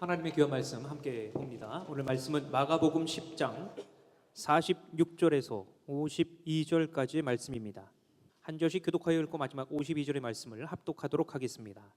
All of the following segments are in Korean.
하나님의 귀한 말씀 함께 봅니다. 오늘 말씀은 마가복음 10장 46절에서 52절까지의 말씀입니다. 한 절씩 교독하여 읽고 마지막 52절의 말씀을 합독하도록 하겠습니다.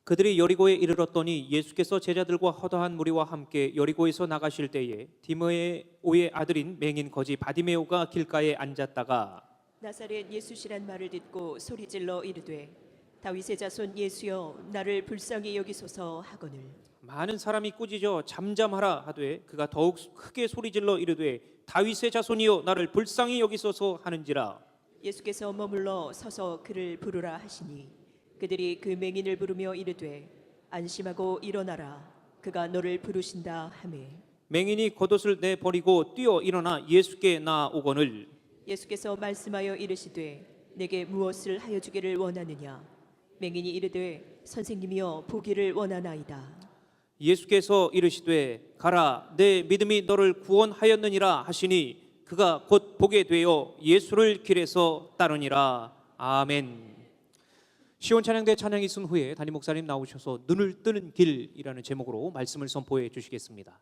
그들이 여리고에 이르렀더니 예수께서 제자들과 허다한 무리와 함께 여리고에서 나가실 때에 디메오의 아들인 맹인 거지 바디메오가 길가에 앉았다가 나사렛 예수시란 말을 듣고 소리질러 이르되 다윗의 자손 예수여 나를 불쌍히 여기소서 하거늘 많은 사람이 꾸짖어 잠잠하라 하되 그가 더욱 크게 소리질러 이르되 다윗의 자손이여 나를 불쌍히 여기소서 하는지라. 예수께서 머물러 서서 그를 부르라 하시니 그들이 그 맹인을 부르며 이르되 안심하고 일어나라 그가 너를 부르신다 하매 맹인이 겉옷을 내버리고 뛰어 일어나 예수께 나아오거늘 예수께서 말씀하여 이르시되 내게 무엇을 하여 주기를 원하느냐 맹인이 이르되 선생님이여 보기를 원하나이다. 예수께서 이르시되 가라 내 믿음이 너를 구원하였느니라 하시니 그가 곧 보게 되어 예수를 길에서 따르니라. 아멘. 시온 찬양대 찬양이 있은 후에 담임 목사님 나오셔서 눈을 뜨는 길이라는 제목으로 말씀을 선포해 주시겠습니다.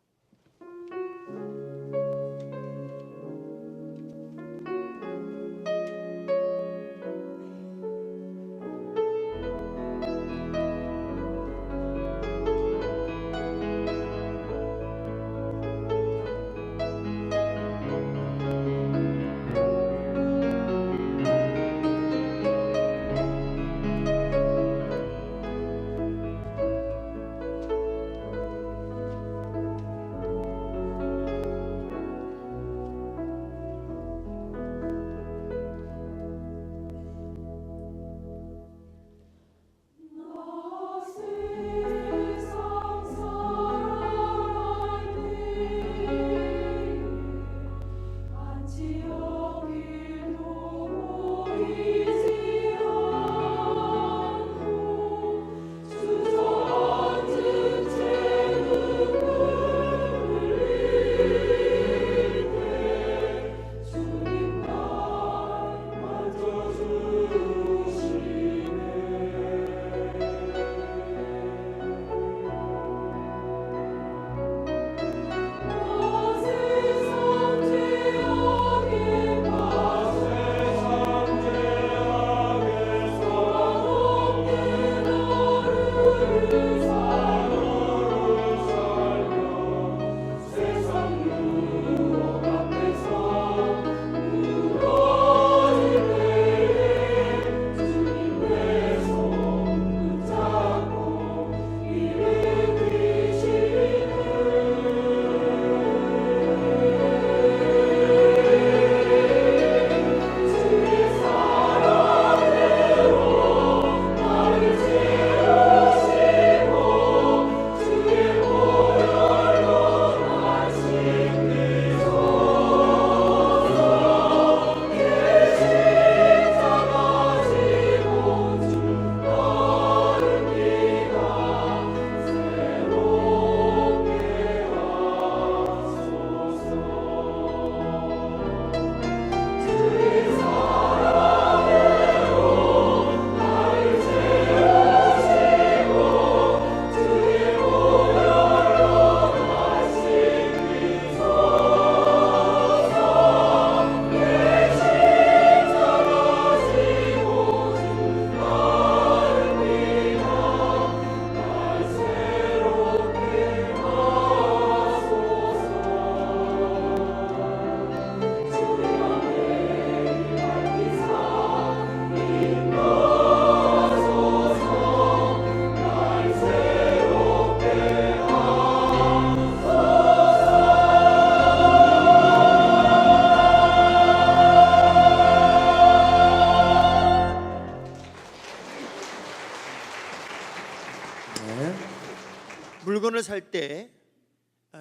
물건을 살 때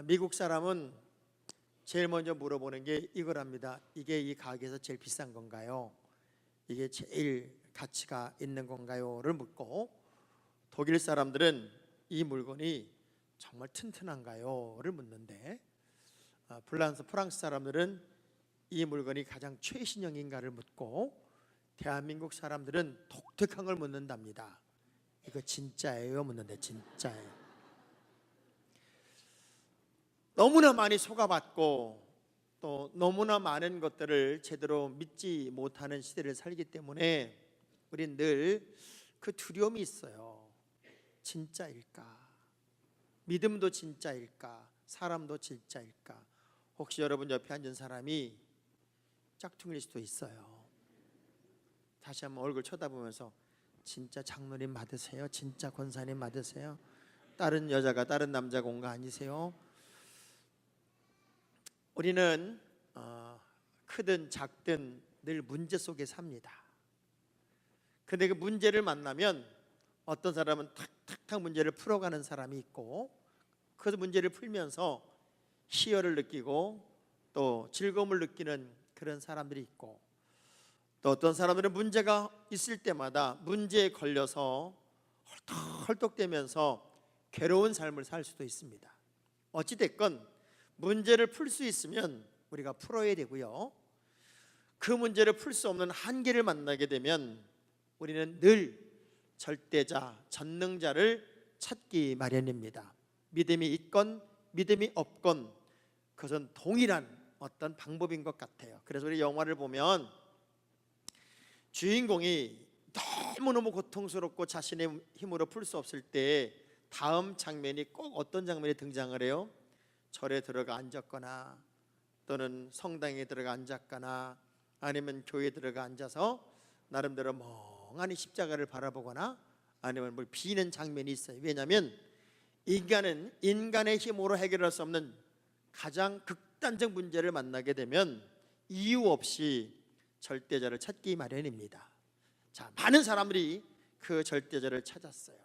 미국 사람은 제일 먼저 물어보는 게 이걸 합니다. 이게 이 가게에서 제일 비싼 건가요? 이게 제일 가치가 있는 건가요?를 묻고, 독일 사람들은 이 물건이 정말 튼튼한가요?를 묻는데, 프랑스 사람들은 이 물건이 가장 최신형인가를 묻고, 대한민국 사람들은 독특한 걸 묻는답니다. 이거 진짜예요? 묻는데 진짜예요. 너무나 많이 속아봤고 또 너무나 많은 것들을 제대로 믿지 못하는 시대를 살기 때문에 우린 늘 그 두려움이 있어요. 진짜일까? 믿음도 진짜일까? 사람도 진짜일까? 혹시 여러분 옆에 앉은 사람이 짝퉁일 수도 있어요. 다시 한번 얼굴 쳐다보면서 진짜 장로님 맞으세요? 진짜 권사님 맞으세요? 다른 여자가 다른 남자가 온 거 아니세요? 우리는 크든 작든 늘 문제 속에 삽니다. 근데 그 문제를 만나면 어떤 사람은 탁탁탁 문제를 풀어가는 사람이 있고 그 문제를 풀면서 희열을 느끼고 또 즐거움을 느끼는 그런 사람들이 있고 또 어떤 사람들은 문제가 있을 때마다 문제에 걸려서 헐떡헐떡대면서 괴로운 삶을 살 수도 있습니다. 어찌됐건 문제를 풀 수 있으면 우리가 풀어야 되고요. 그 문제를 풀 수 없는 한계를 만나게 되면 우리는 늘 절대자, 전능자를 찾기 마련입니다. 믿음이 있건 믿음이 없건 그것은 동일한 어떤 방법인 것 같아요. 그래서 우리 영화를 보면 주인공이 너무너무 고통스럽고 자신의 힘으로 풀 수 없을 때 다음 장면이 꼭 어떤 장면이 등장을 해요? 절에 들어가 앉았거나 또는 성당에 들어가 앉았거나 아니면 교회에 들어가 앉아서 나름대로 멍하니 십자가를 바라보거나 아니면 뭘 비는 장면이 있어요. 왜냐하면 인간은 인간의 힘으로 해결할 수 없는 가장 극단적 문제를 만나게 되면 이유 없이 절대자를 찾기 마련입니다. 자, 많은 사람들이 그 절대자를 찾았어요.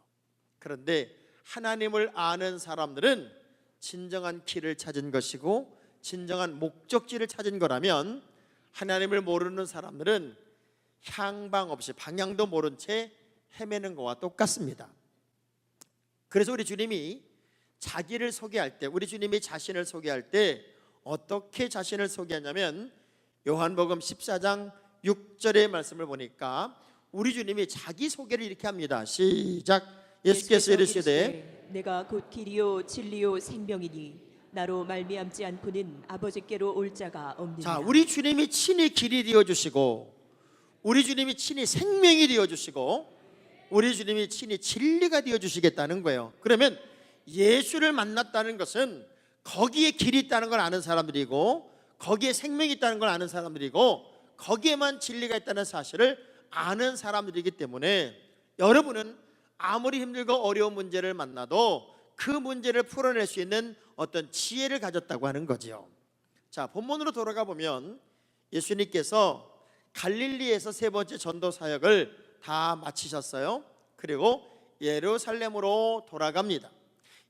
그런데 하나님을 아는 사람들은 진정한 길을 찾은 것이고 진정한 목적지를 찾은 거라면 하나님을 모르는 사람들은 향방 없이 방향도 모른 채 헤매는 것과 똑같습니다. 그래서 우리 주님이 자기를 소개할 때, 우리 주님이 자신을 소개할 때 어떻게 자신을 소개하냐면 요한복음 14장 6절의 말씀을 보니까 우리 주님이 자기 소개를 이렇게 합니다. 시작. 예수께서 이르시되 내가 곧 길이요 진리요 생명이니 나로 말미암지 않고는 아버지께로 올 자가 없느니라. 자, 우리 주님이 친히 길이 되어 주시고 우리 주님이 친히 생명이 되어 주시고 우리 주님이 친히 진리가 되어 주시겠다는 거예요. 그러면 예수를 만났다는 것은 거기에 길이 있다는 걸 아는 사람들이고 거기에 생명이 있다는 걸 아는 사람들이고 거기에만 진리가 있다는 사실을 아는 사람들이기 때문에 여러분은 아무리 힘들고 어려운 문제를 만나도 그 문제를 풀어낼 수 있는 어떤 지혜를 가졌다고 하는 거죠. 자, 본문으로 돌아가 보면 예수님께서 갈릴리에서 세 번째 전도 사역을 다 마치셨어요. 그리고 예루살렘으로 돌아갑니다.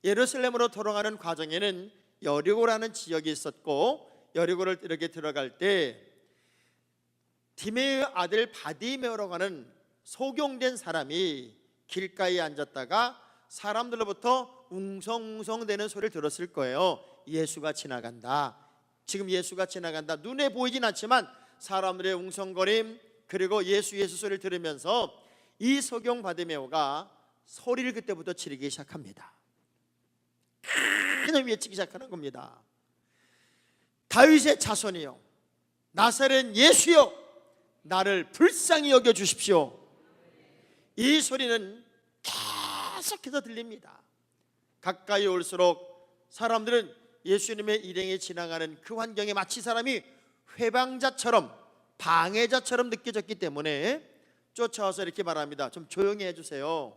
예루살렘으로 돌아가는 과정에는 여리고라는 지역이 있었고 여리고를 이렇게 들어갈 때 디메의 아들 바디메오라고 하는 소경된 사람이 길가에 앉았다가 사람들로부터 웅성웅성대는 소리를 들었을 거예요. 예수가 지나간다. 지금 예수가 지나간다. 눈에 보이진 않지만 사람들의 웅성거림 그리고 예수 소리를 들으면서 이 소경 바디메오가 소리를 그때부터 지르기 시작합니다. 그냥 외치기 시작하는 겁니다. 다윗의 자손이요 나사렛 예수여 나를 불쌍히 여겨 주십시오. 이 소리는 계속해서 들립니다. 가까이 올수록 사람들은 예수님의 일행이 지나가는 그 환경에 마치 사람이 회방자처럼 방해자처럼 느껴졌기 때문에 쫓아와서 이렇게 말합니다. 좀 조용히 해주세요.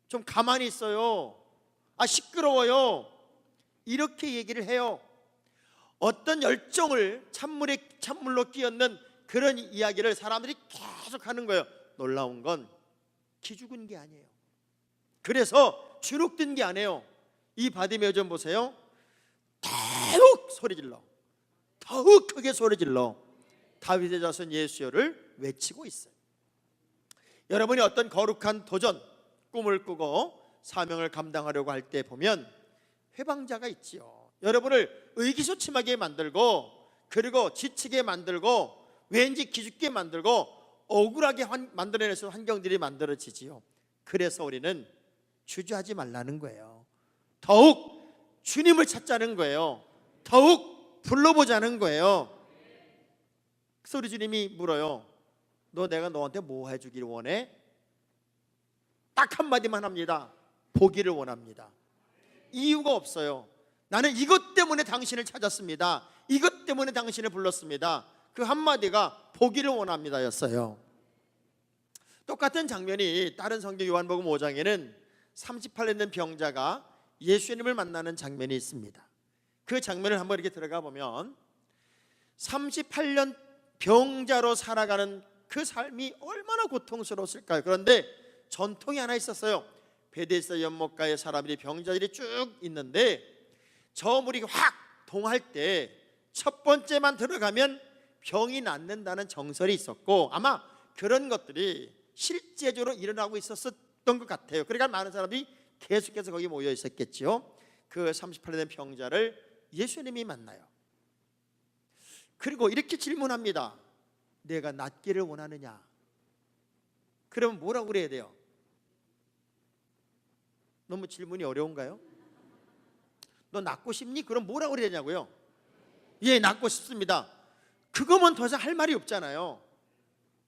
좀 가만히 있어요. 시끄러워요. 이렇게 얘기를 해요. 어떤 열정을 찬물로 끼얹는 그런 이야기를 사람들이 계속 하는 거예요. 놀라운 건 기죽은 게 아니에요. 그래서 주눅든 게 아니에요. 이 바디메오 좀 보세요. 더욱 소리질러 더욱 크게 소리질러 다윗의 자손 예수여를 외치고 있어요. 여러분이 어떤 거룩한 도전 꿈을 꾸고 사명을 감당하려고 할 때 보면 회방자가 있지요. 여러분을 의기소침하게 만들고 그리고 지치게 만들고 왠지 기죽게 만들고 억울하게 만들어낼 수 있는 환경들이 만들어지지요. 그래서 우리는 주저하지 말라는 거예요. 더욱 주님을 찾자는 거예요. 더욱 불러보자는 거예요. 그래서 우리 주님이 물어요. 너 내가 너한테 뭐 해주기를 원해? 딱 한마디만 합니다. 보기를 원합니다. 이유가 없어요. 나는 이것 때문에 당신을 찾았습니다. 이것 때문에 당신을 불렀습니다. 그 한마디가 보기를 원합니다 였어요. 똑같은 장면이 다른 성경 요한복음 5장에는 38년 된 병자가 예수님을 만나는 장면이 있습니다. 그 장면을 한번 이렇게 들어가 보면 38년 병자로 살아가는 그 삶이 얼마나 고통스러웠을까요? 그런데 전통이 하나 있었어요. 베데스다 연못가에 사람들이 병자들이 쭉 있는데 저 물이 확 동할 때 첫 번째만 들어가면 병이 낫는다는 정설이 있었고 아마 그런 것들이 실제적으로 일어나고 있었던 것 같아요. 그러니까 많은 사람들이 계속해서 거기 모여 있었겠죠. 그 38년 된 병자를 예수님이 만나요. 그리고 이렇게 질문합니다. 내가 낫기를 원하느냐? 그러면 뭐라고 그래야 돼요? 너무 질문이 어려운가요? 너 낫고 싶니? 그럼 뭐라고 그래야 되냐고요? 예, 낫고 싶습니다. 그거면 더 이상 할 말이 없잖아요.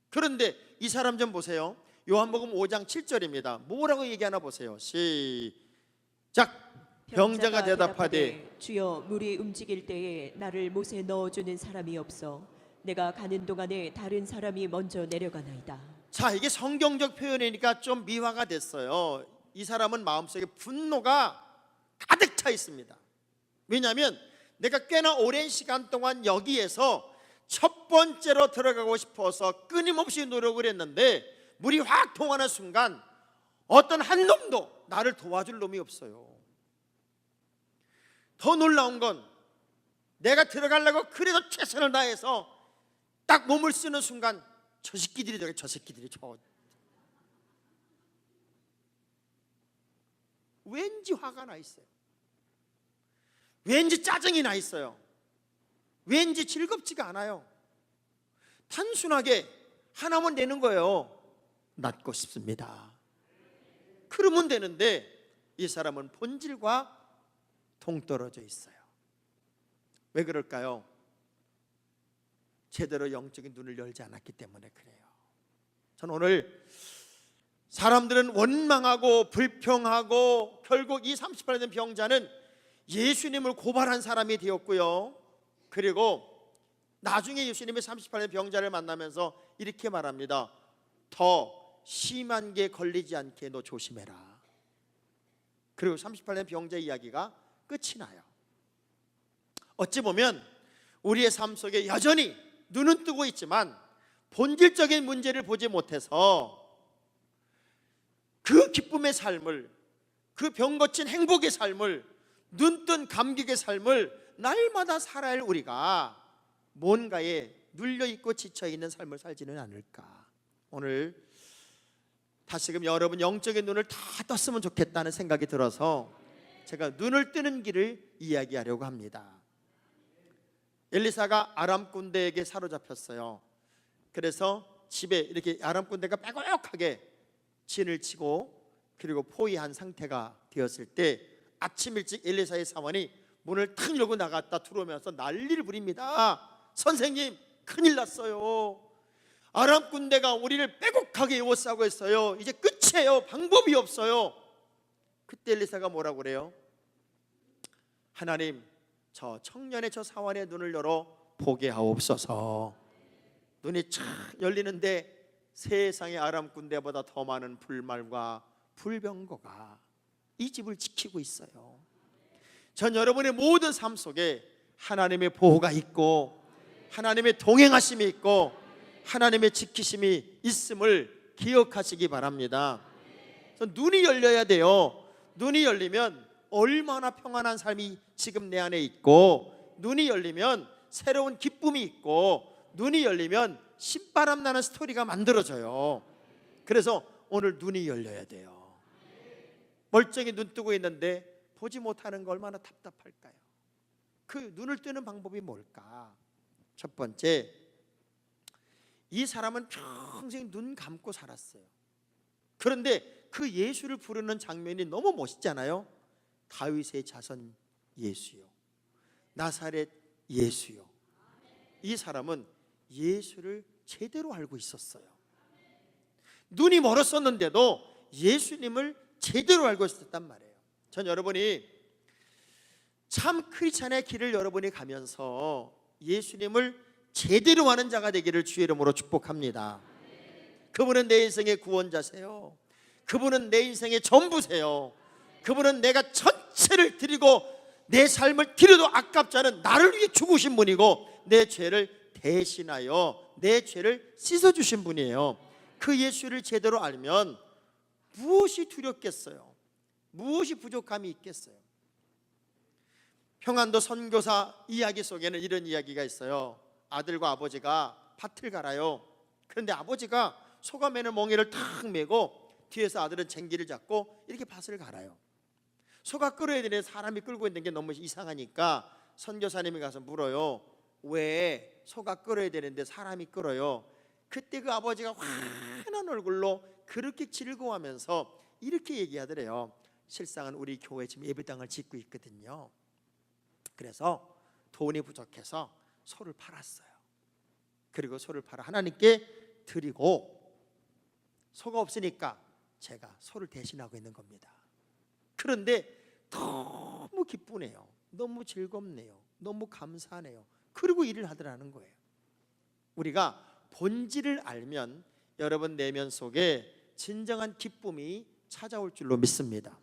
그런데 이 사람 좀 보세요. 요한복음 5장 7절입니다. 뭐라고 얘기하나 보세요. 시작. 병자가 대답하되 주여 물이 움직일 때에 나를 못에 넣어주는 사람이 없어 내가 가는 동안에 다른 사람이 먼저 내려가나이다. 자, 이게 성경적 표현이니까 좀 미화가 됐어요. 이 사람은 마음속에 분노가 가득 차 있습니다. 왜냐하면 내가 꽤나 오랜 시간 동안 여기에서 첫 번째로 들어가고 싶어서 끊임없이 노력을 했는데 물이 확 통하는 순간 어떤 한 놈도 나를 도와줄 놈이 없어요. 더 놀라운 건 내가 들어가려고 그래도 최선을 다해서 딱 몸을 쓰는 순간 저 새끼들이 왠지 화가 나 있어요. 왠지 짜증이 나 있어요. 왠지 즐겁지가 않아요. 단순하게 하나만 내는 거예요. 낫고 싶습니다. 그러면 되는데 이 사람은 본질과 동떨어져 있어요. 왜 그럴까요? 제대로 영적인 눈을 열지 않았기 때문에 그래요. 저는 오늘 사람들은 원망하고 불평하고 결국 이 38년 된 병자는 예수님을 고발한 사람이 되었고요. 그리고 나중에 예수님이 38년 병자를 만나면서 이렇게 말합니다. 더 심한 게 걸리지 않게 너 조심해라. 그리고 38년 병자 이야기가 끝이 나요. 어찌 보면 우리의 삶 속에 여전히 눈은 뜨고 있지만 본질적인 문제를 보지 못해서 그 기쁨의 삶을, 그 병 고친 행복의 삶을, 눈뜬 감격의 삶을 날마다 살아야 할 우리가 뭔가에 눌려있고 지쳐있는 삶을 살지는 않을까. 오늘 다시금 여러분 영적인 눈을 다 떴으면 좋겠다는 생각이 들어서 제가 눈을 뜨는 길을 이야기하려고 합니다. 엘리사가 아람 군대에게 사로잡혔어요. 그래서 집에 이렇게 아람 군대가 빼곡하게 진을 치고 그리고 포위한 상태가 되었을 때 아침 일찍 엘리사의 사원이 문을 탁 열고 나갔다 들어오면서 난리를 부립니다. 선생님, 큰일 났어요. 아람 군대가 우리를 빼곡하게 에워싸고 있어요. 이제 끝이에요. 방법이 없어요. 그때 엘리사가 뭐라고 그래요? 하나님, 저 청년의 저 사원의 눈을 열어 보게 하옵소서. 눈이 쫙 열리는데 세상의 아람 군대보다 더 많은 불말과 불병거가 이 집을 지키고 있어요. 전 여러분의 모든 삶 속에 하나님의 보호가 있고 하나님의 동행하심이 있고 하나님의 지키심이 있음을 기억하시기 바랍니다. 그래서 눈이 열려야 돼요. 눈이 열리면 얼마나 평안한 삶이 지금 내 안에 있고, 눈이 열리면 새로운 기쁨이 있고, 눈이 열리면 신바람 나는 스토리가 만들어져요. 그래서 오늘 눈이 열려야 돼요. 멀쩡히 눈 뜨고 있는데 보지 못하는 거 얼마나 답답할까요? 그 눈을 뜨는 방법이 뭘까? 첫 번째, 이 사람은 평생 눈 감고 살았어요. 그런데 그 예수를 부르는 장면이 너무 멋있잖아요. 다윗의 자손 예수요, 나사렛 예수요. 이 사람은 예수를 제대로 알고 있었어요. 눈이 멀었었는데도 예수님을 제대로 알고 있었단 말이에요. 전 여러분이 참 크리스찬의 길을 여러분이 가면서 예수님을 제대로 아는 자가 되기를 주의 이름으로 축복합니다. 그분은 내 인생의 구원자세요. 그분은 내 인생의 전부세요. 그분은 내가 전체를 드리고 내 삶을 드려도 아깝지 않은 나를 위해 죽으신 분이고 내 죄를 대신하여 내 죄를 씻어주신 분이에요. 그 예수를 제대로 알면 무엇이 두렵겠어요? 무엇이 부족함이 있겠어요? 평안도 선교사 이야기 속에는 이런 이야기가 있어요. 아들과 아버지가 밭을 갈아요. 그런데 아버지가 소가매는 멍에를 탁 메고 뒤에서 아들은 쟁기를 잡고 이렇게 밭을 갈아요. 소가 끌어야 되는데 사람이 끌고 있는 게 너무 이상하니까 선교사님이 가서 물어요. 왜 소가 끌어야 되는데 사람이 끌어요? 그때 그 아버지가 환한 얼굴로 그렇게 즐거워하면서 이렇게 얘기하더래요. 실상은 우리 교회 지금 예배당을 짓고 있거든요. 그래서 돈이 부족해서 소를 팔았어요. 그리고 소를 팔아 하나님께 드리고 소가 없으니까 제가 소를 대신하고 있는 겁니다. 그런데 너무 기쁘네요. 너무 즐겁네요. 너무 감사하네요. 그리고 일을 하더라는 거예요. 우리가 본질을 알면 여러분 내면 속에 진정한 기쁨이 찾아올 줄로 믿습니다.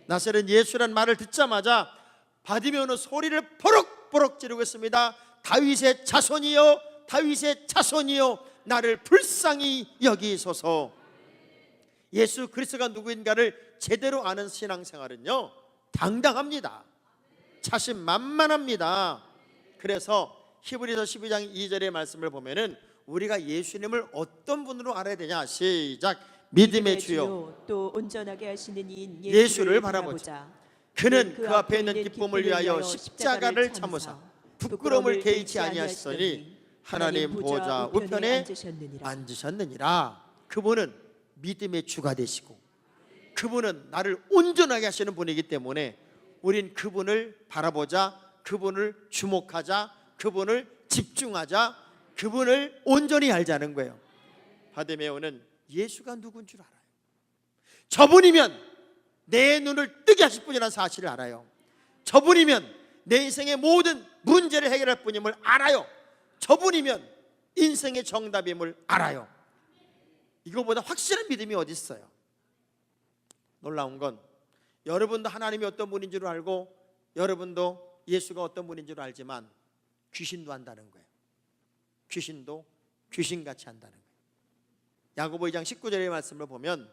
나사렛 예수란 말을 듣자마자 바디메오는 소리를 버럭버럭 지르고 있습니다. 다윗의 자손이여, 다윗의 자손이여, 나를 불쌍히 여기소서. 예수 그리스도가 누구인가를 제대로 아는 신앙생활은요 당당합니다. 자신만만합니다. 그래서 히브리서 12장 2절의 말씀을 보면은 우리가 예수님을 어떤 분으로 알아야 되냐? 시작. 믿음의 주요 또 온전하게 하시는 이인 예수를 바라보자. 그는 그 앞에 있는 기쁨을 위하여 십자가를 참으사 부끄러움을 개의치 아니하시더니 하나님 보좌 우편에 앉으셨느니라. 그분은 믿음의 주가 되시고 그분은 나를 온전하게 하시는 분이기 때문에 우린 그분을 바라보자, 그분을 주목하자, 그분을 집중하자, 그분을 온전히 알자는 거예요. 바디메오는 예수가 누군 줄 알아요. 저분이면 내 눈을 뜨게 하실 분이라는 사실을 알아요. 저분이면 내 인생의 모든 문제를 해결할 분임을 알아요. 저분이면 인생의 정답임을 알아요. 이거보다 확실한 믿음이 어디 있어요? 놀라운 건 여러분도 하나님이 어떤 분인 줄 알고 여러분도 예수가 어떤 분인 줄 알지만 귀신도 한다는 거예요. 귀신도 귀신같이 한다는 거예요. 야고보 2장 19절의 말씀을 보면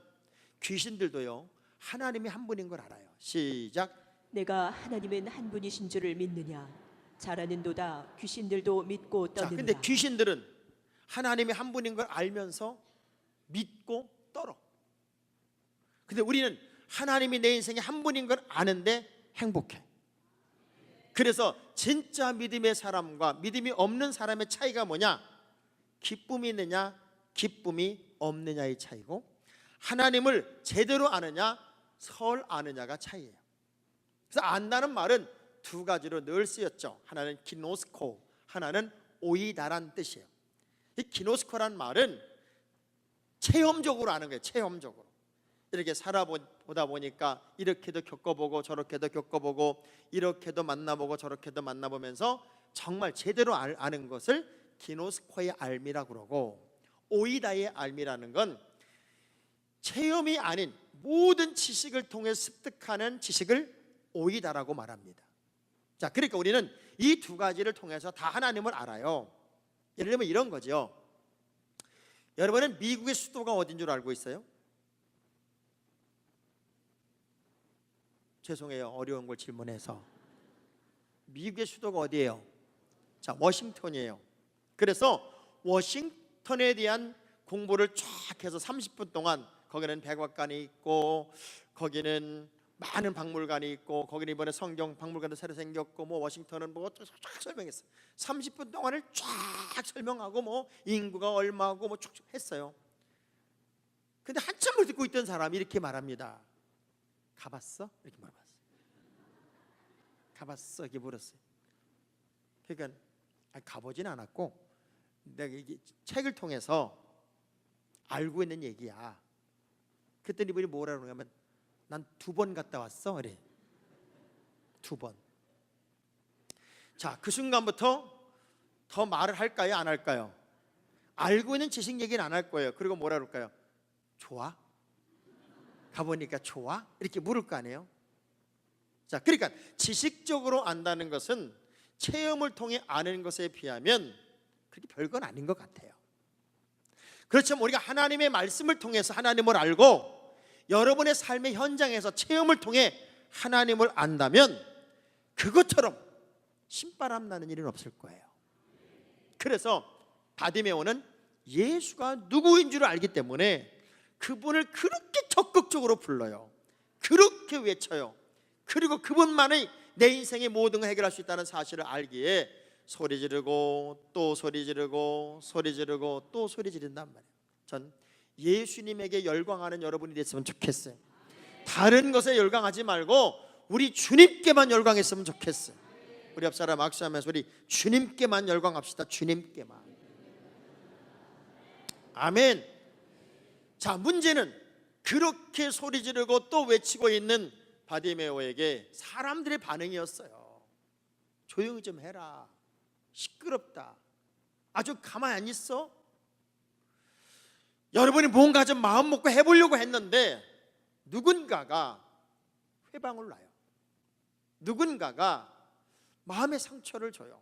귀신들도요 하나님이 한 분인 걸 알아요. 시작. 내가 하나님은 한 분이신 줄을 믿느냐? 잘하는도다. 귀신들도 믿고 떠드느라. 근데 귀신들은 하나님이 한 분인 걸 알면서 믿고 떨어. 근데 우리는 하나님이 내 인생에 한 분인 걸 아는데 행복해. 그래서 진짜 믿음의 사람과 믿음이 없는 사람의 차이가 뭐냐? 기쁨이 있느냐 기쁨이 없느냐의 차이고, 하나님을 제대로 아느냐 설 아느냐가 차이예요. 그래서 안다는 말은 두 가지로 늘 쓰였죠. 하나는 기노스코, 하나는 오이다란 뜻이에요. 이 기노스코란 말은 체험적으로 아는 거예요. 체험적으로. 이렇게 살아보다 보니까 이렇게도 겪어보고 저렇게도 겪어보고 이렇게도 만나보고 저렇게도 만나보면서 정말 제대로 아는 것을 기노스코의 알미라고 그러고, 오이다의 알미라는 건 체험이 아닌 모든 지식을 통해 습득하는 지식을 오이다라고 말합니다. 자, 그러니까 우리는 이 두 가지를 통해서 다 하나님을 알아요. 예를 들면 이런 거죠. 여러분은 미국의 수도가 어딘 줄 알고 있어요? 죄송해요, 어려운 걸 질문해서. 미국의 수도가 어디예요? 자, 워싱턴이에요. 그래서 워싱턴에 대한 공부를 쫙 해서 30분 동안, 거기는 백악관이 있고 거기는 많은 박물관이 있고 거기는 이번에 성경 박물관도 새로 생겼고 뭐 워싱턴은 뭐 쫙 설명했어요. 30분 동안을 쫙 설명하고 뭐 인구가 얼마고 뭐 쭉 했어요. 근데 한참을 듣고 있던 사람이 이렇게 말합니다. 가봤어? 이렇게 물어봤어요. 가봤어? 이렇게 물었어요. 그러니까 가보진 않았고 내가 이게 책을 통해서 알고 있는 얘기야. 그랬더니 이분이 뭐라 그러냐면 난 2번 갔다 왔어. 그래. 2번. 자, 그 순간부터 더 말을 할까요? 안 할까요? 알고 있는 지식 얘기는 안 할 거예요. 그리고 뭐라 그럴까요? 좋아? 가보니까 좋아? 이렇게 물을 거 아니에요? 자, 그러니까 지식적으로 안다는 것은 체험을 통해 아는 것에 비하면 그렇게 별건 아닌 것 같아요. 그렇지만 우리가 하나님의 말씀을 통해서 하나님을 알고 여러분의 삶의 현장에서 체험을 통해 하나님을 안다면 그것처럼 신바람 나는 일은 없을 거예요. 그래서 바디메오는 예수가 누구인 줄 알기 때문에 그분을 그렇게 적극적으로 불러요. 그렇게 외쳐요. 그리고 그분만이 내 인생의 모든 걸 해결할 수 있다는 사실을 알기에 소리 지르고 또 소리 지르고 소리 지르고 또 소리 지른단 말이에요. 전 예수님에게 열광하는 여러분이 됐으면 좋겠어요. 다른 것에 열광하지 말고 우리 주님께만 열광했으면 좋겠어요. 우리 옆사람 악수하면서 우리 주님께만 열광합시다. 주님께만. 아멘. 자, 문제는 그렇게 소리 지르고 또 외치고 있는 바디메오에게 사람들의 반응이었어요. 조용히 좀 해라. 시끄럽다. 아주 가만히 안 있어? 여러분이 뭔가 좀 마음 먹고 해보려고 했는데 누군가가 회방을 놔요. 누군가가 마음의 상처를 줘요.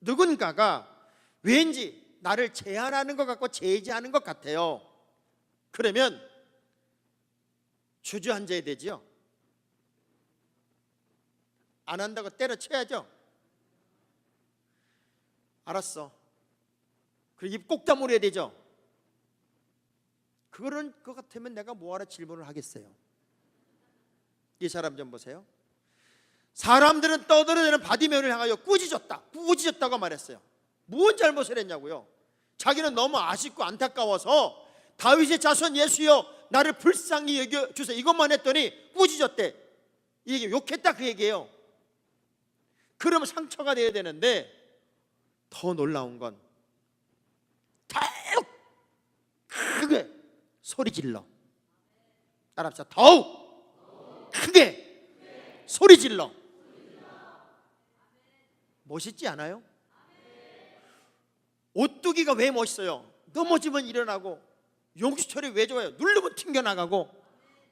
누군가가 왠지 나를 제한하는 것 같고 제지하는 것 같아요. 그러면 주저앉아야 되죠. 안 한다고 때려쳐야죠. 알았어. 그리고 입 꼭 다물어야 되죠. 그런 것 같으면 내가 뭐하러 질문을 하겠어요. 이 사람 좀 보세요. 사람들은 떠들어대는 바디메오를 향하여 꾸짖었다고 말했어요. 무슨 잘못을 했냐고요. 자기는 너무 아쉽고 안타까워서 다윗의 자손 예수여 나를 불쌍히 여겨주세요 이것만 했더니 꾸짖었대. 이게 욕했다 그 얘기예요. 그러면 상처가 돼야 되는데 더 놀라운 건 더욱 크게 소리 질러. 따라합시다. 더욱 크게 소리 질러. 멋있지 않아요? 오뚜기가 왜 멋있어요? 넘어지면 일어나고 용수철이 왜 좋아요? 누르면 튕겨나가고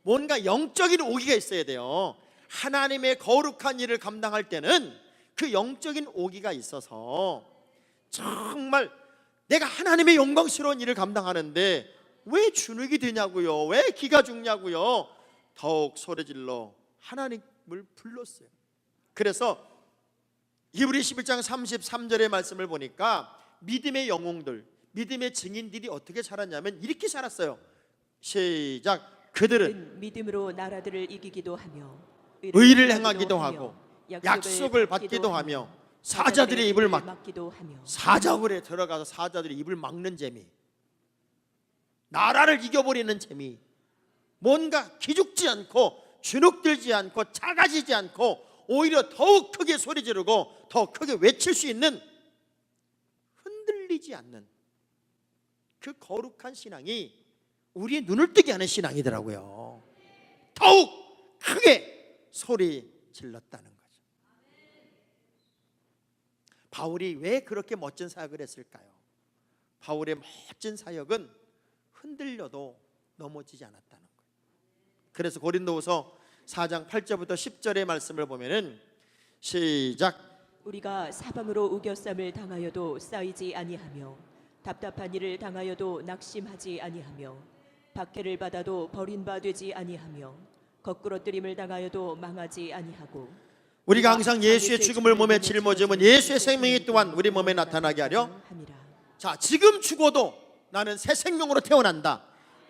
뭔가 영적인 오기가 있어야 돼요. 하나님의 거룩한 일을 감당할 때는 그 영적인 오기가 있어서 정말 내가 하나님의 영광스러운 일을 감당하는데 왜 주눅이 드냐고요? 왜 기가 죽냐고요? 더욱 소리질러 하나님을 불렀어요. 그래서 히브리 11장 33절의 말씀을 보니까 믿음의 영웅들, 믿음의 증인들이 어떻게 살았냐면 이렇게 살았어요. 시작. 그들은 믿음으로 나라들을 이기기도 하며 의를 행하기도 하고 약속을 받기도 하며 사자들의 입을 막기도 하며 사자굴에 들어가서 사자들의 입을 막는 재미, 나라를 이겨버리는 재미, 뭔가 기죽지 않고 주눅들지 않고 작아지지 않고 오히려 더욱 크게 소리 지르고 더 크게 외칠 수 있는 흔들리지 않는 그 거룩한 신앙이 우리의 눈을 뜨게 하는 신앙이더라고요. 더욱 크게 소리 질렀다는 거죠. 바울이 왜 그렇게 멋진 사역을 했을까요? 바울의 멋진 사역은 흔들려도 넘어지지 않았다는 거예요. 그래서 고린도후서 4장 8절부터 10절의 말씀을 보면은 시작. 우리가 사방으로 우겨쌈을 당하여도 쌓이지 아니하며 답답한 일을 당하여도 낙심하지 아니하며 박해를 받아도 버린 바 되지 아니하며 거꾸러뜨림을 당하여도 망하지 아니하고 우리가 항상 예수의 죽음을 몸에 짊어지면 예수의 생명이 또한 우리 몸에 나타나게 하려 함이라. 자, 지금 죽어도 나는 새 생명으로 태어난다.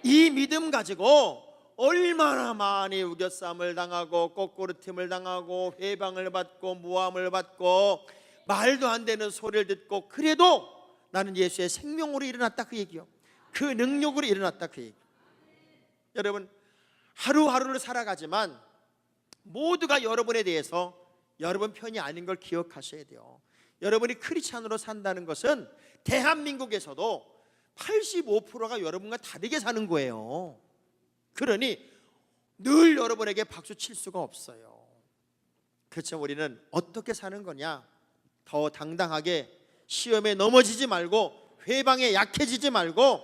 이 믿음 가지고 얼마나 많이 우겨쌈을 당하고 거꾸로팀을 당하고 회방을 받고 모함을 받고 말도 안 되는 소리를 듣고 그래도 나는 예수의 생명으로 일어났다 그 얘기요. 그 능력으로 일어났다 그 얘기. 여러분, 하루하루를 살아가지만 모두가 여러분에 대해서 여러분 편이 아닌 걸 기억하셔야 돼요. 여러분이 크리스찬으로 산다는 것은 대한민국에서도 85%가 여러분과 다르게 사는 거예요. 그러니 늘 여러분에게 박수 칠 수가 없어요. 그렇죠. 우리는 어떻게 사는 거냐? 더 당당하게 시험에 넘어지지 말고 회방에 약해지지 말고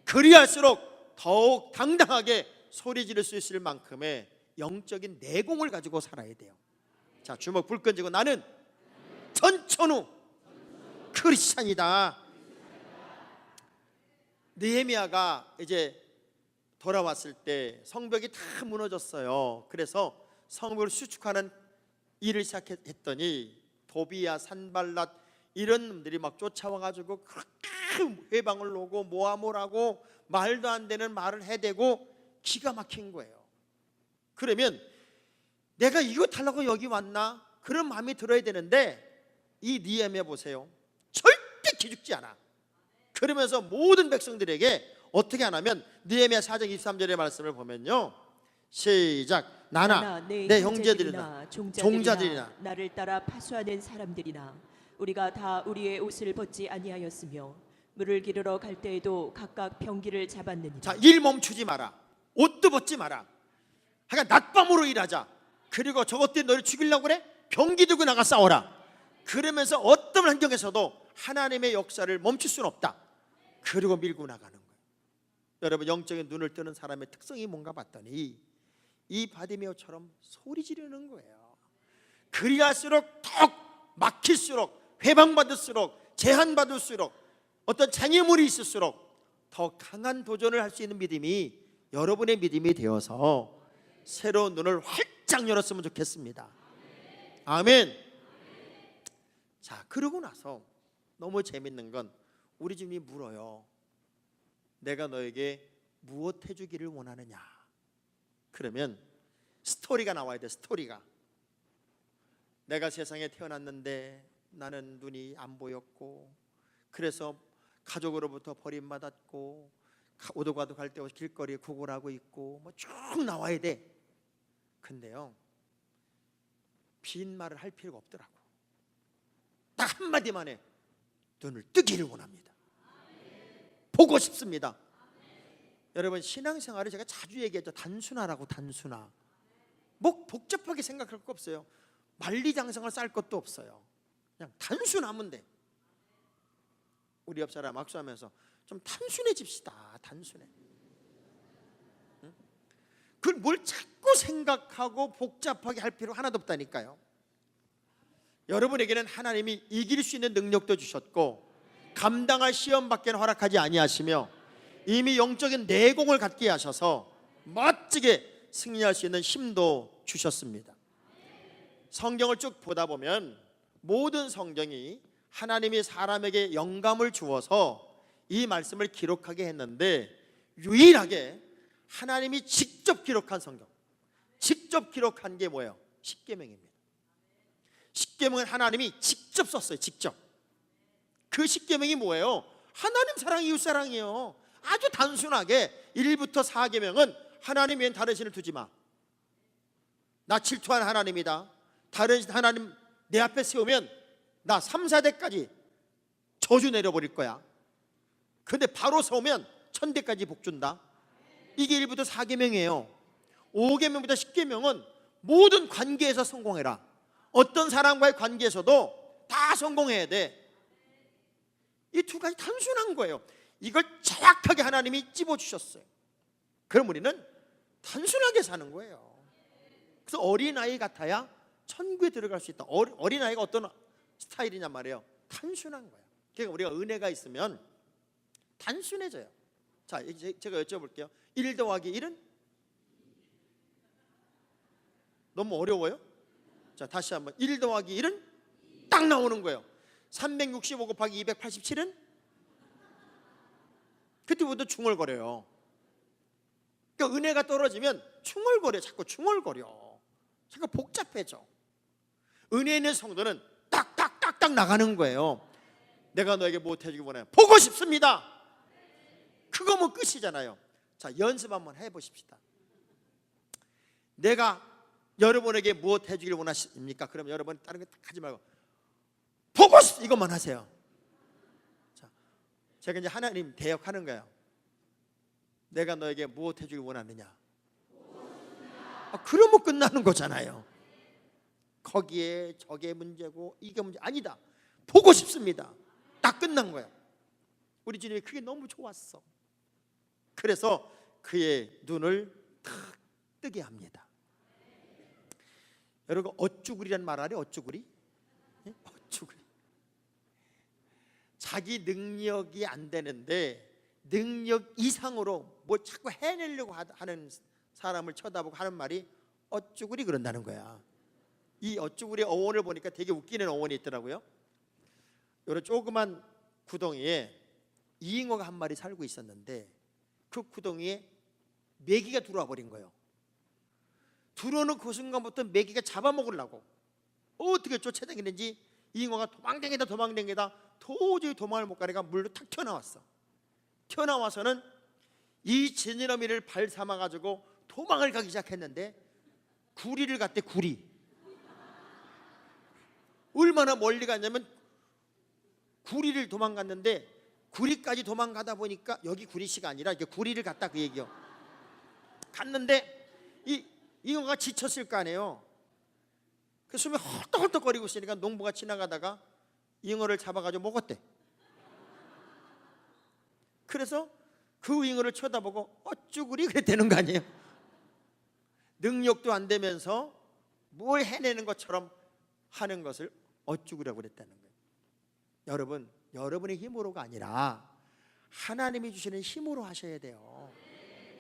그리할수록 더욱 당당하게 소리 지를 수 있을 만큼의 영적인 내공을 가지고 살아야 돼요. 자, 주먹 불 끈지고 나는 전천후 크리스찬이다. 느헤미야가 이제 돌아왔을 때 성벽이 다 무너졌어요. 그래서 성벽을 수축하는 일을 시작했더니 도비야, 산발랏 이런 놈들이 막 쫓아와가지고 그렇게 회방을 놓고 모함을 말도 안 되는 말을 해대고 기가 막힌 거예요. 그러면 내가 이거 달라고 여기 왔나? 그런 마음이 들어야 되는데 이 느헤미야 보세요. 절대 기죽지 않아. 그러면서 모든 백성들에게 어떻게 하냐면 느헤미야 4장 23절의 말씀을 보면요, 시작. 나나 내 형제들이나 종자들이나 나를 따라 파수하는 사람들이나 우리가 다 우리의 옷을 벗지 아니하였으며 물을 기르러 갈 때에도 각각 병기를 잡았느니라. 자, 일 멈추지 마라. 옷도 벗지 마라. 그러니까 낮밤으로 일하자. 그리고 저것들이 너를 죽이려고 그래? 병기 들고 나가 싸워라. 그러면서 어떤 환경에서도 하나님의 역사를 멈출 수는 없다. 그리고 밀고 나가는 거예요. 여러분, 영적인 눈을 뜨는 사람의 특성이 뭔가 봤더니 이 바디메오처럼 소리 지르는 거예요. 그리할수록 더욱 막힐수록, 회방받을수록, 제한받을수록, 어떤 장애물이 있을수록 더 강한 도전을 할 수 있는 믿음이 여러분의 믿음이 되어서 새로운 눈을 활짝 열었으면 좋겠습니다. 아멘. 자, 그러고 나서 너무 재밌는 건 우리 주님이 물어요. 내가 너에게 무엇 해주기를 원하느냐? 그러면 스토리가 나와야 돼. 스토리가. 내가 세상에 태어났는데 나는 눈이 안 보였고 그래서 가족으로부터 버림받았고 오도 가도 갈 때 길거리에 구걸하고 있고 뭐 쭉 나와야 돼. 근데요, 빈 말을 할 필요가 없더라고. 딱 한마디만 해. 눈을 뜨기를 원합니다. 보고 싶습니다. 여러분, 신앙생활을 제가 자주 얘기하죠. 단순하라고. 단순하. 뭐 복잡하게 생각할 거 없어요. 만리장성을 쌓을 것도 없어요. 그냥 단순하면 돼. 우리 옆 사람 악수하면서 좀 단순해집시다. 단순해. 응? 그걸 뭘 자꾸 생각하고 복잡하게 할 필요 하나도 없다니까요. 여러분에게는 하나님이 이길 수 있는 능력도 주셨고 감당할 시험밖에는 허락하지 아니하시며 이미 영적인 내공을 갖게 하셔서 멋지게 승리할 수 있는 힘도 주셨습니다. 성경을 쭉 보다 보면 모든 성경이 하나님이 사람에게 영감을 주어서 이 말씀을 기록하게 했는데 유일하게 하나님이 직접 기록한 성경, 직접 기록한 게 뭐예요? 십계명입니다. 십계명은 하나님이 직접 썼어요. 직접. 그 십계명이 뭐예요? 하나님 사랑, 이웃 사랑이에요. 아주 단순하게 1부터 4계명은 하나님 외엔 다른 신을 두지 마. 나 질투하는 하나님이다. 다른 하나님 내 앞에 세우면 나 3, 4대까지 저주 내려버릴 거야. 근데 바로 세우면 1000대까지 복 준다. 이게 1부터 4계명이에요. 5계명부터 10계명은 모든 관계에서 성공해라. 어떤 사람과의 관계에서도 다 성공해야 돼. 이 두 가지 단순한 거예요. 이걸 정확하게 하나님이 찝어주셨어요. 그럼 우리는 단순하게 사는 거예요. 그래서 어린아이 같아야 천국에 들어갈 수 있다. 어린아이가 어떤 스타일이냔 말이에요. 단순한 거예요. 그러니까 우리가 은혜가 있으면 단순해져요. 자, 제가 여쭤볼게요. 1 더하기 1은? 너무 어려워요? 자, 다시 한번. 1 더하기 1은? 딱 나오는 거예요. 365 곱하기 287은? 그때부터 중얼거려요. 그러니까 은혜가 떨어지면 중얼거려. 자꾸 중얼거려. 자꾸 복잡해져. 은혜 있는 성도는 딱딱딱딱 나가는 거예요. 내가 너에게 무엇 해주기 원해? 보고 싶습니다. 그거면 끝이잖아요. 자, 연습 한번 해보십시다. 내가 여러분에게 무엇 해주길 원하십니까? 그럼 여러분 다른 거 하지 말고 포커스 이것만 하세요. 자, 제가 이제 하나님 대역하는 거예요. 내가 너에게 무엇 해주길 원하느냐? 그러면 끝나는 거잖아요. 거기에 저게 문제고 이게 문제 아니다. 보고 싶습니다. 딱 끝난 거야. 우리 주님이 그게 너무 좋았어. 그래서 그의 눈을 탁 뜨게 합니다. 여러분 어쭈구리란 말 알아요? 어쭈구리? 예? 어쭈구리. 자기 능력이 안 되는데 능력 이상으로 뭘 자꾸 해내려고 하는 사람을 쳐다보고 하는 말이 어쭈구리 그런다는 거야. 이 어쭈구리 어원을 보니까 되게 웃기는 어원이 있더라고요. 요런 조그만 구덩이에 이잉어가 한 마리 살고 있었는데 그 구덩이에 메기가 들어와 버린 거예요. 들어오는 그 순간부터 메기가 잡아먹으려고 어떻게 쫓아다니는지 이잉어가 도망다니다 도저히 도망을 못 가니까 물로 탁 튀어나왔어. 튀어나와서는 이 지느러미를 발 삼아가지고 도망을 가기 시작했는데 구리를 갔대. 구리. 얼마나 멀리 갔냐면 구리를 도망갔는데 구리까지 도망가다 보니까 여기 구리시가 아니라 이게 구리를 갔다 그 얘기요. 갔는데 이 잉어가 지쳤을 거 아니에요. 그 숨이 헐떡헐떡거리고 있으니까 농부가 지나가다가 잉어를 잡아가지고 먹었대. 그래서 그 잉어를 쳐다보고 어쭈구리 그랬다는 거 아니에요. 능력도 안 되면서 뭘 해내는 것처럼 하는 것을 어쭈구리라고 그랬다는 거예요. 여러분, 여러분의 힘으로가 아니라 하나님이 주시는 힘으로 하셔야 돼요.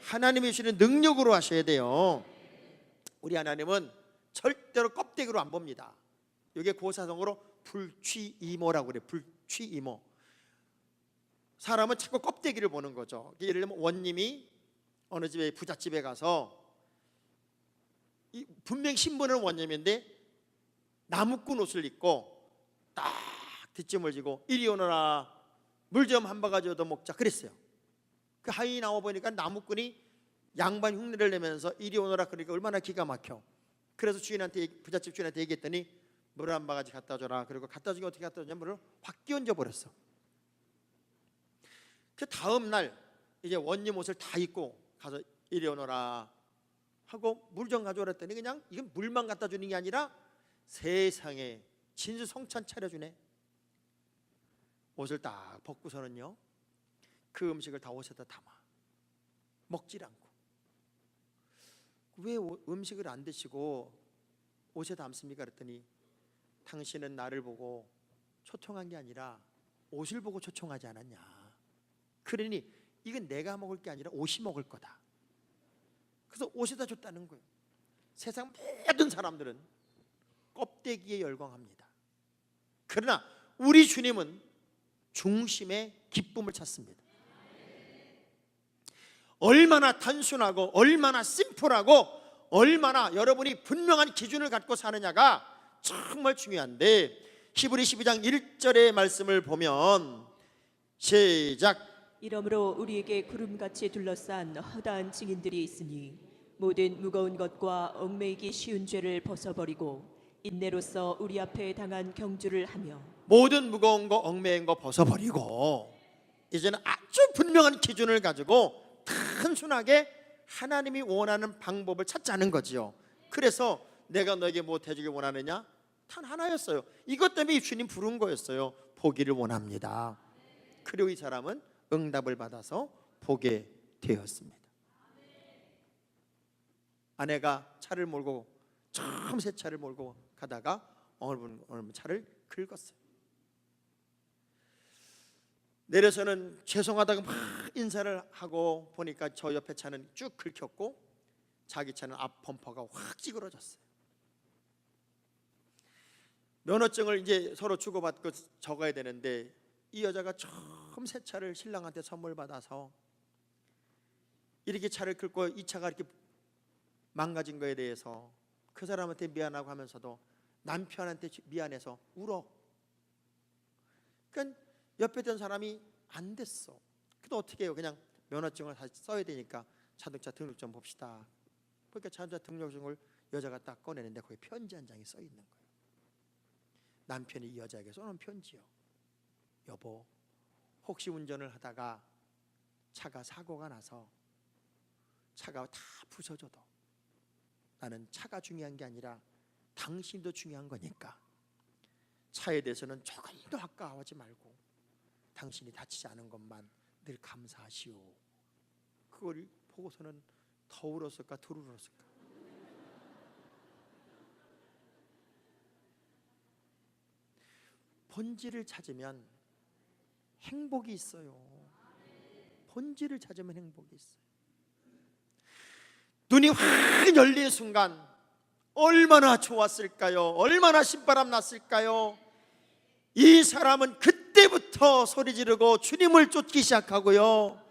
하나님이 주시는 능력으로 하셔야 돼요. 우리 하나님은 절대로 껍데기로 안 봅니다. 이게 고사성어로 불취이모라고 그래요. 불취이모. 사람은 자꾸 껍데기를 보는 거죠. 예를 들면 원님이 어느 집에 부잣집에 가서 분명 신부는 원님인데 나무꾼 옷을 입고 딱 뒷짐을 지고 이리 오너라 물 좀 한 바가지 얻어 먹자 그랬어요. 그 하인이 나와 보니까 나무꾼이 양반 흉내를 내면서 이리 오너라 그러니까 얼마나 기가 막혀. 그래서 부잣집 주인한테 얘기했더니 물 한 바가지 갖다 줘라. 그리고 갖다 주기 어떻게 갖다 주냐 물을 확 끼얹어 버렸어. 그 다음 날 이제 원님 옷을 다 입고 가서 이리 오너라 하고 물 좀 가져오라 했더니 그냥 이건 물만 갖다 주는 게 아니라 세상에 진수성찬 차려주네. 옷을 딱 벗고서는요 그 음식을 다 옷에다 담아 먹질 않고. 왜 음식을 안 드시고 옷에 담습니까? 그랬더니 당신은 나를 보고 초청한 게 아니라 옷을 보고 초청하지 않았냐. 그러니 이건 내가 먹을 게 아니라 옷이 먹을 거다. 그래서 옷에다 줬다는 거예요. 세상 모든 사람들은 껍데기에 열광합니다. 그러나 우리 주님은 중심의 기쁨을 찾습니다. 얼마나 단순하고 얼마나 심플하고 얼마나 여러분이 분명한 기준을 갖고 사느냐가 정말 중요한데 히브리 12장 1절의 말씀을 보면 시작. 이러므로 우리에게 구름같이 둘러싼 허다한 증인들이 있으니 모든 무거운 것과 얽매이기 쉬운 죄를 벗어버리고 인내로써 우리 앞에 당한 경주를 하며 모든 무거운 거 얽매인 거 벗어버리고 이제는 아주 분명한 기준을 가지고 단순하게 하나님이 원하는 방법을 찾자는 거지요. 그래서 내가 너에게 무엇 해주길 원하느냐? 단 하나였어요. 이것 때문에 주님 부른 거였어요. 보기를 원합니다. 그리고 이 사람은 응답을 받아서 보게 되었습니다. 아내가 차를 몰고 처음 새 차를 몰고 가다가 어느 차를 긁었어요. 내려서는 죄송하다고 막 인사를 하고 보니까 저 옆에 차는 쭉 긁혔고 자기 차는 앞 범퍼가 확 찌그러졌어요. 면허증을 이제 서로 주고받고 적어야 되는데 이 여자가 처음 새 차를 신랑한테 선물 받아서 이렇게 차를 긁고 이 차가 이렇게 망가진 거에 대해서 그 사람한테 미안하고 하면서도 남편한테 미안해서 울어. 그러니까 옆에 있던 사람이 안 됐어. 그래도 어떻게 해요? 그냥 면허증을 다시 써야 되니까 자동차 등록 좀 봅시다. 그러니까 자동차 등록증을 여자가 딱 꺼내는데 거기 편지 한 장이 써 있는 거예요. 남편이 이 여자에게 써놓은 편지요. 여보, 혹시 운전을 하다가 차가 사고가 나서 차가 다 부서져도 나는 차가 중요한 게 아니라 당신도 중요한 거니까 차에 대해서는 조금도 아까워하지 말고 당신이 다치지 않은 것만 늘 감사하시오. 그걸 보고서는 더 울었을까 덜 울었을까. 본질을 찾으면 행복이 있어요. 본질을 찾으면 행복이 있어요. 눈이 확 열린 순간 얼마나 좋았을까요? 얼마나 신바람 났을까요? 이 사람은 그때부터 소리 지르고 주님을 쫓기 시작하고요.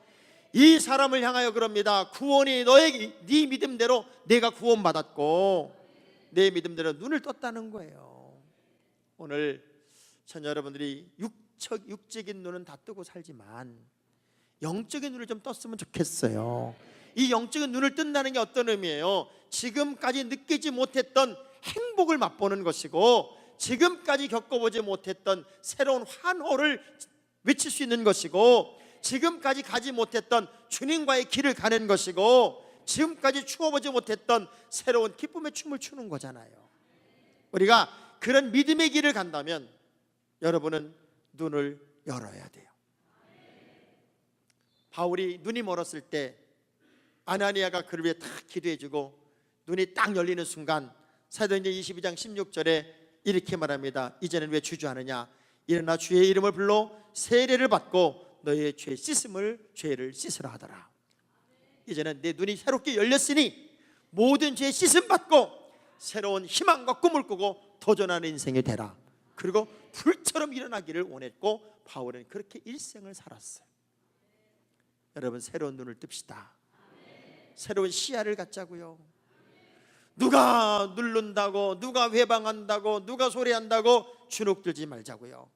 이 사람을 향하여 그럽니다. 구원이 네 믿음대로 내가 구원받았고 내 믿음대로 눈을 떴다는 거예요. 오늘 전 여러분들이 육적인 눈은 다 뜨고 살지만 영적인 눈을 좀 떴으면 좋겠어요. 이 영적인 눈을 뜬다는 게 어떤 의미예요? 지금까지 느끼지 못했던 행복을 맛보는 것이고 지금까지 겪어보지 못했던 새로운 환호를 외칠 수 있는 것이고 지금까지 가지 못했던 주님과의 길을 가는 것이고 지금까지 추어보지 못했던 새로운 기쁨의 춤을 추는 거잖아요. 우리가 그런 믿음의 길을 간다면 여러분은 눈을 열어야 돼요. 바울이 눈이 멀었을 때 아나니아가 그를 위해 딱 기도해주고 눈이 딱 열리는 순간 사도행전 22장 16절에 이렇게 말합니다. 이제는 왜 주저하느냐? 일어나 주의 이름을 불러 세례를 받고 너의 죄를 씻으라 하더라. 이제는 내 눈이 새롭게 열렸으니 모든 죄 씻음 받고 새로운 희망과 꿈을 꾸고 도전하는 인생이 되라. 그리고 불처럼 일어나기를 원했고 바울은 그렇게 일생을 살았어요. 여러분 새로운 눈을 뜹시다. 새로운 시야를 갖자고요. 누가 누른다고 누가 회방한다고 누가 소리한다고 주눅들지 말자고요.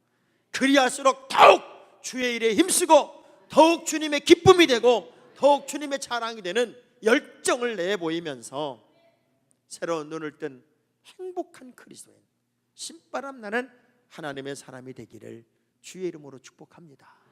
그리할수록 더욱 주의 일에 힘쓰고 더욱 주님의 기쁨이 되고 더욱 주님의 자랑이 되는 열정을 내보이면서 새로운 눈을 뜬 행복한 그리스도인 신바람 나는 하나님의 사람이 되기를 주의 이름으로 축복합니다.